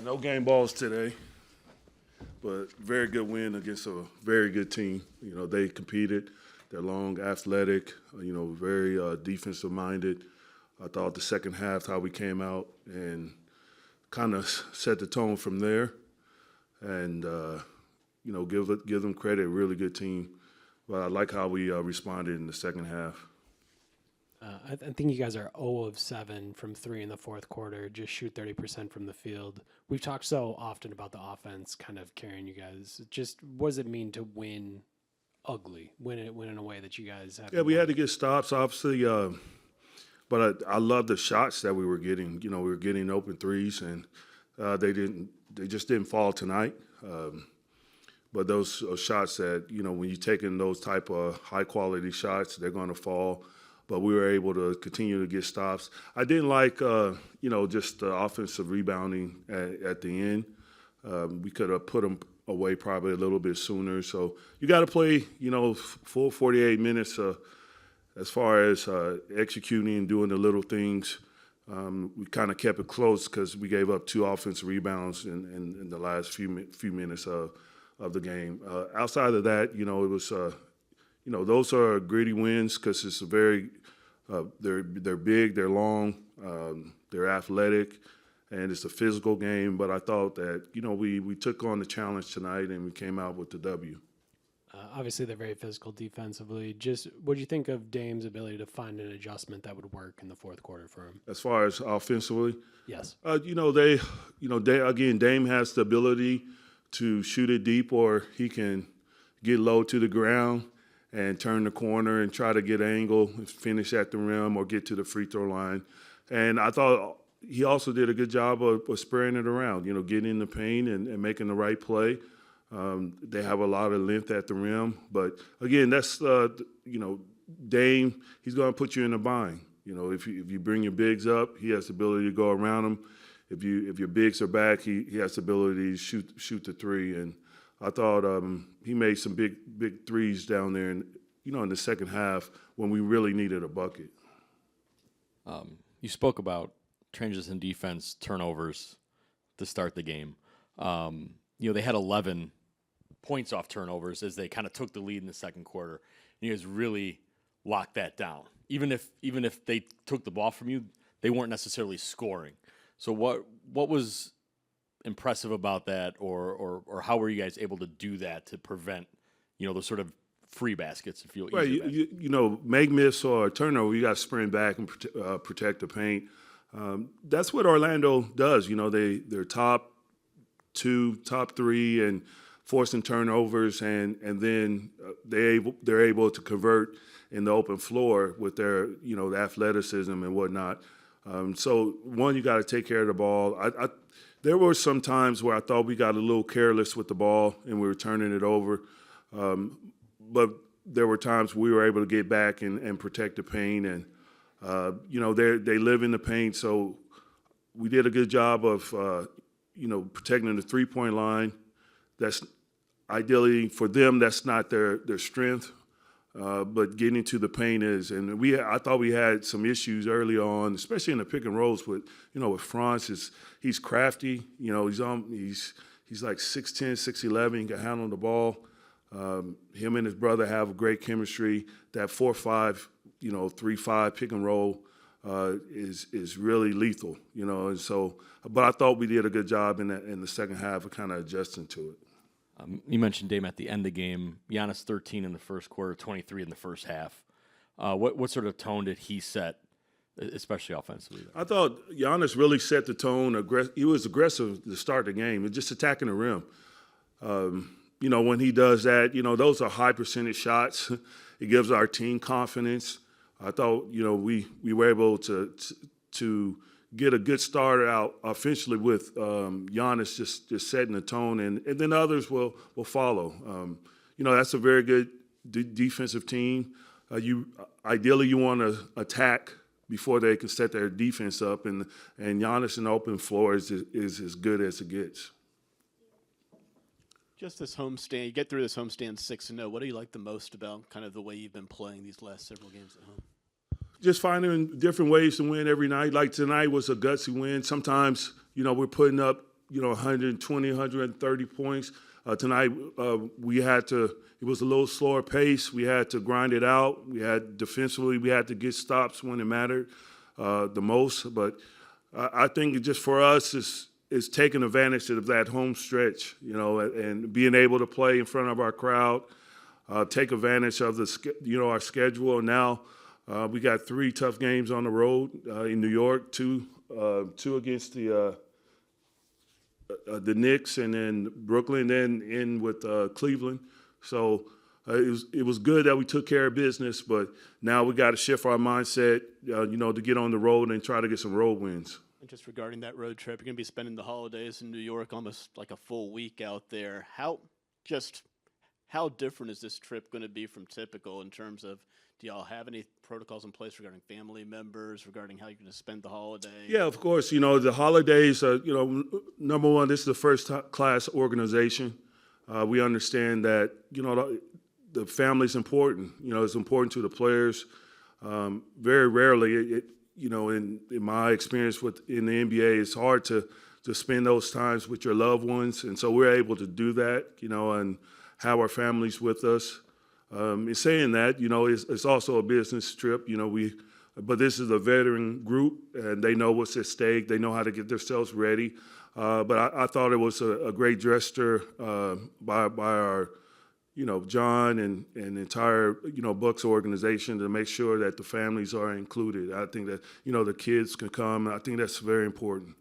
No game balls today, but very good win against a very good team. You know, they competed. They're long, athletic, very defensive minded. I thought the second half, how we came out and kind of set the tone from there. And, give them credit, really good team. But I like how we responded in the second half. I think you guys are 0 of 7 from 3 in the fourth quarter, just shoot 30% from the field. We've talked so often about the offense kind of carrying you guys. Just what does it mean to win ugly, win in a way that you guys have? Yeah, we had to get stops, obviously. But I love the shots that we were getting. You know, we were getting open threes, and they just didn't fall tonight. But those shots that, when you're taking those type of high-quality shots, they're going to fall. But we were able to continue to get stops. I didn't like, just the offensive rebounding at the end. We could have put them away probably a little bit sooner. So you got to play, full 48 minutes as far as executing and doing the little things. We kind of kept it close because we gave up 2 offensive rebounds in the last few minutes of the game. Outside of that, it was those are gritty wins because it's a very they're big, they're long, they're athletic, and it's a physical game. But I thought that we took on the challenge tonight and we came out with the W. Obviously, they're very physical defensively. Just what do you think of Dame's ability to find an adjustment that would work in the fourth quarter for him? As far as offensively, yes. Dame has the ability to shoot it deep, or he can get low to the ground and turn the corner and try to get angle, finish at the rim, or get to the free throw line. And I thought he also did a good job of spraying it around, getting in the paint and making the right play. They have a lot of length at the rim. But, again, that's, Dame, he's going to put you in a bind. If you bring your bigs up, he has the ability to go around them. If your bigs are back, he has the ability to shoot the three. And I thought he made some big threes down there, in the second half when we really needed a bucket. You spoke about changes in defense, turnovers to start the game. They had 11 points off turnovers as they kind of took the lead in the second quarter. And you guys really locked that down. Even if they took the ball from you, they weren't necessarily scoring. So what was impressive about that, or how were you guys able to do that to prevent, those sort of free baskets, if you will? Right, make miss or a turnover, you got to sprint back and protect the paint. That's what Orlando does. They're top 2, top 3, and forcing turnovers, and then they're able to convert in the open floor with their the athleticism and whatnot. So you got to take care of the ball. There were some times where I thought we got a little careless with the ball and we were turning it over. But there were times we were able to get back and protect the paint. And, they live in the paint. So we did a good job of, protecting the three-point line. That's ideally for them, that's not their strength. But getting to the paint is, and I thought we had some issues early on, especially in the pick and rolls with Franz. He's crafty. He's like 6'10", 6'11". He can handle the ball. Him and his brother have great chemistry. That 4-5, 3-5 pick and roll is really lethal. And so, but I thought we did a good job in the second half of kind of adjusting to it. You mentioned Dame at the end of the game. Giannis 13 in the first quarter, 23 in the first half. What sort of tone did he set, especially offensively? I thought Giannis really set the tone. He was aggressive to start the game, just attacking the rim. When he does that, those are high percentage shots. It gives our team confidence. I thought, we were able to get a good start out offensively with Giannis just setting the tone, and then others will follow. That's a very good defensive team. Ideally you want to attack before they can set their defense up, and Giannis in the open floor is as good as it gets. Just this homestand, you get through this homestand 6-0. What do you like the most about kind of the way you've been playing these last several games at home? Just finding different ways to win every night. Like tonight was a gutsy win. Sometimes, we're putting up 120, 130 points. Tonight, we had to. It was a little slower pace. We had to grind it out. Defensively, we had to get stops when it mattered the most. But I think just for us is taking advantage of that home stretch, and being able to play in front of our crowd. Take advantage of our schedule. Now we got 3 tough games on the road in New York, two against the Knicks, and then Brooklyn, then in with Cleveland. So it was good that we took care of business, but now we got to shift our mindset, to get on the road and try to get some road wins. And just regarding that road trip, you're going to be spending the holidays in New York, almost like a full week out there. How different is this trip going to be from typical in terms of, do y'all have any protocols in place regarding family members, regarding how you're going to spend the holiday? Yeah, of course. The holidays, number one, this is a first-class organization. We understand that, the family's important. It's important to the players. Very rarely, in my experience in the NBA, it's hard to spend those times with your loved ones. And so we're able to do that, and have our families with us. In saying that, it's also a business trip. But this is a veteran group, and they know what's at stake. They know how to get themselves ready. But I thought it was a great gesture by our, John and the entire, Bucks organization to make sure that the families are included. I think that, the kids can come. I think that's very important.